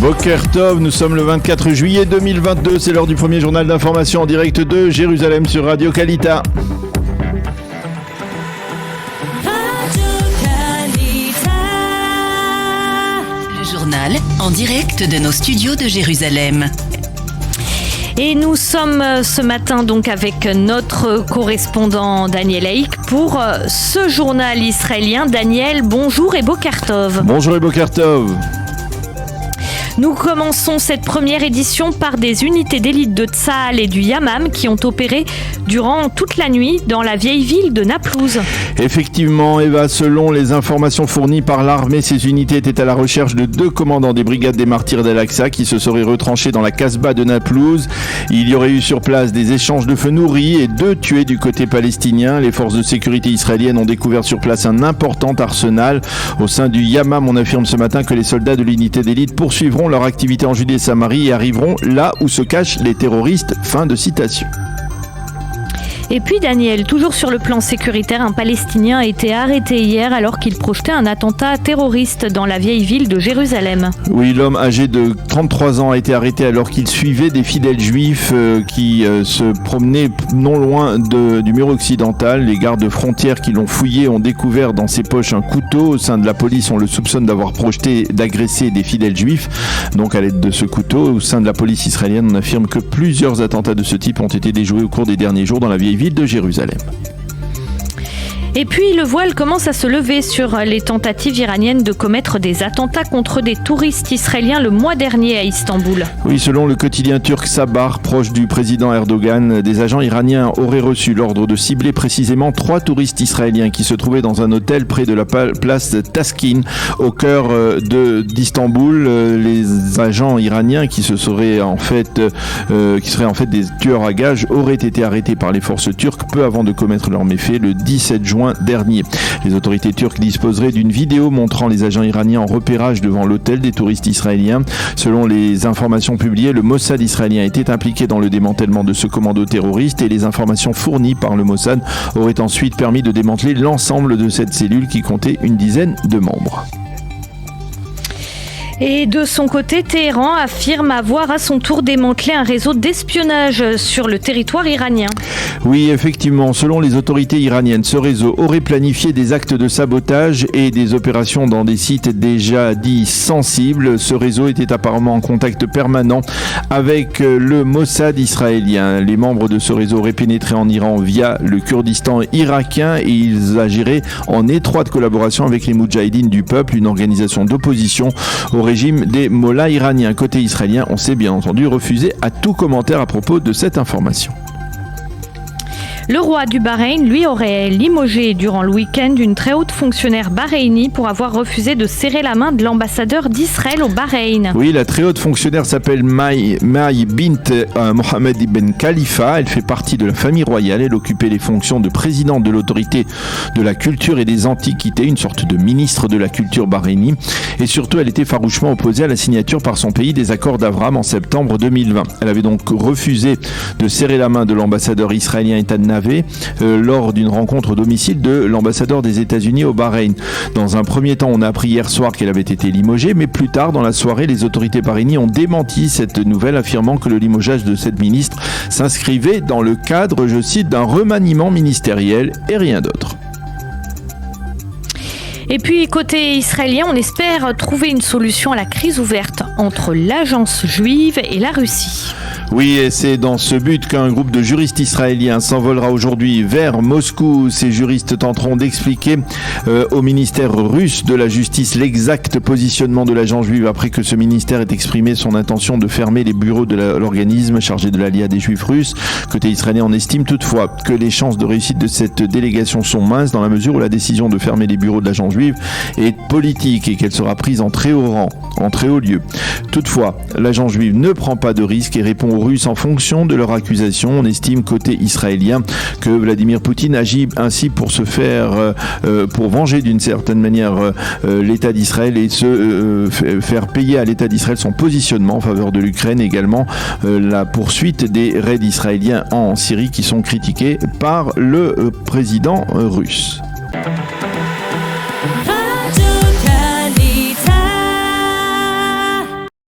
Boker Tov, nous sommes le 24 juillet 2022, c'est l'heure du premier journal d'information en direct de Jérusalem sur Radio Kalita. Le journal en direct de nos studios de Jérusalem. Et nous sommes ce matin donc avec notre correspondant Daniel Haïk pour ce journal israélien. Daniel, bonjour et Boker Tov. Bonjour et Boker Tov. Nous commençons cette première édition par des unités d'élite de Tsahal et du Yamam qui ont opéré durant toute la nuit dans la vieille ville de Naplouse. Effectivement, Eva, selon les informations fournies par l'armée, ces unités étaient à la recherche de 2 commandants des brigades des martyrs d'Al-Aqsa qui se seraient retranchés dans la Casbah de Naplouse. Il y aurait eu sur place des échanges de feux nourris et 2 tués du côté palestinien. Les forces de sécurité israéliennes ont découvert sur place un important arsenal. Au sein du Yamam, on affirme ce matin que les soldats de l'unité d'élite poursuivront leur activité en Judée et Samarie et arriveront là où se cachent les terroristes. Fin de citation. Et puis Daniel, toujours sur le plan sécuritaire, un Palestinien a été arrêté hier alors qu'il projetait un attentat terroriste dans la vieille ville de Jérusalem. Oui, l'homme âgé de 33 ans a été arrêté alors qu'il suivait des fidèles juifs qui se promenaient non loin du mur occidental. Les gardes frontières qui l'ont fouillé ont découvert dans ses poches un couteau. Au sein de la police, on le soupçonne d'avoir d'agresser des fidèles juifs. Donc à l'aide de ce couteau, au sein de la police israélienne, on affirme que plusieurs attentats de ce type ont été déjoués au cours des derniers jours dans la vieille ville de Jérusalem. Et puis le voile commence à se lever sur les tentatives iraniennes de commettre des attentats contre des touristes israéliens le mois dernier à Istanbul. Oui, selon le quotidien turc Sabah, proche du président Erdogan, des agents iraniens auraient reçu l'ordre de cibler précisément 3 touristes israéliens qui se trouvaient dans un hôtel près de la place Taskin, au cœur d'Istanbul. Les agents iraniens qui seraient en fait des tueurs à gages auraient été arrêtés par les forces turques peu avant de commettre leurs méfaits le 17 juin dernier. Les autorités turques disposeraient d'une vidéo montrant les agents iraniens en repérage devant l'hôtel des touristes israéliens. Selon les informations publiées, le Mossad israélien était impliqué dans le démantèlement de ce commando terroriste et les informations fournies par le Mossad auraient ensuite permis de démanteler l'ensemble de cette cellule qui comptait une dizaine de membres. Et de son côté, Téhéran affirme avoir à son tour démantelé un réseau d'espionnage sur le territoire iranien. Oui, effectivement, selon les autorités iraniennes, ce réseau aurait planifié des actes de sabotage et des opérations dans des sites déjà dits sensibles. Ce réseau était apparemment en contact permanent avec le Mossad israélien. Les membres de ce réseau auraient pénétré en Iran via le Kurdistan irakien et ils agiraient en étroite collaboration avec les Moudjahidines du peuple, une organisation d'opposition au régime des mollahs iraniens. Côté israélien, on s'est bien entendu refusé à tout commentaire à propos de cette information. Le roi du Bahreïn, lui, aurait limogé durant le week-end une très haute fonctionnaire bahreïnie pour avoir refusé de serrer la main de l'ambassadeur d'Israël au Bahreïn. Oui, la très haute fonctionnaire s'appelle Maï bint Mohammed ibn Khalifa. Elle fait partie de la famille royale. Elle occupait les fonctions de présidente de l'autorité de la culture et des antiquités, une sorte de ministre de la culture bahreïnie. Et surtout, elle était farouchement opposée à la signature par son pays des accords d'Abraham en septembre 2020. Elle avait donc refusé de serrer la main de l'ambassadeur israélien Eitan Naveh lors d'une rencontre au domicile de l'ambassadeur des États-Unis au Bahreïn. Dans un premier temps, on a appris hier soir qu'elle avait été limogée, mais plus tard dans la soirée, les autorités bahreïniennes ont démenti cette nouvelle, affirmant que le limogeage de cette ministre s'inscrivait dans le cadre, je cite, d'un remaniement ministériel et rien d'autre. Et puis, côté israélien, on espère trouver une solution à la crise ouverte entre l'agence juive et la Russie. Oui, et c'est dans ce but qu'un groupe de juristes israéliens s'envolera aujourd'hui vers Moscou. Ces juristes tenteront d'expliquer au ministère russe de la justice l'exact positionnement de l'agence juive après que ce ministère ait exprimé son intention de fermer les bureaux de l'organisme chargé de l'alliance des juifs russes. Côté israélien, on estime toutefois que les chances de réussite de cette délégation sont minces dans la mesure où la décision de fermer les bureaux de l'agence juive est politique et qu'elle sera prise en très haut rang, en très haut lieu. Toutefois, l'agence juive ne prend pas de risque et répond aux Russes en fonction de leur accusation. On estime côté israélien que Vladimir Poutine agit ainsi pour se faire, pour venger d'une certaine manière l'État d'Israël et faire payer à l'État d'Israël son positionnement en faveur de l'Ukraine, également la poursuite des raids israéliens en Syrie qui sont critiqués par le président russe.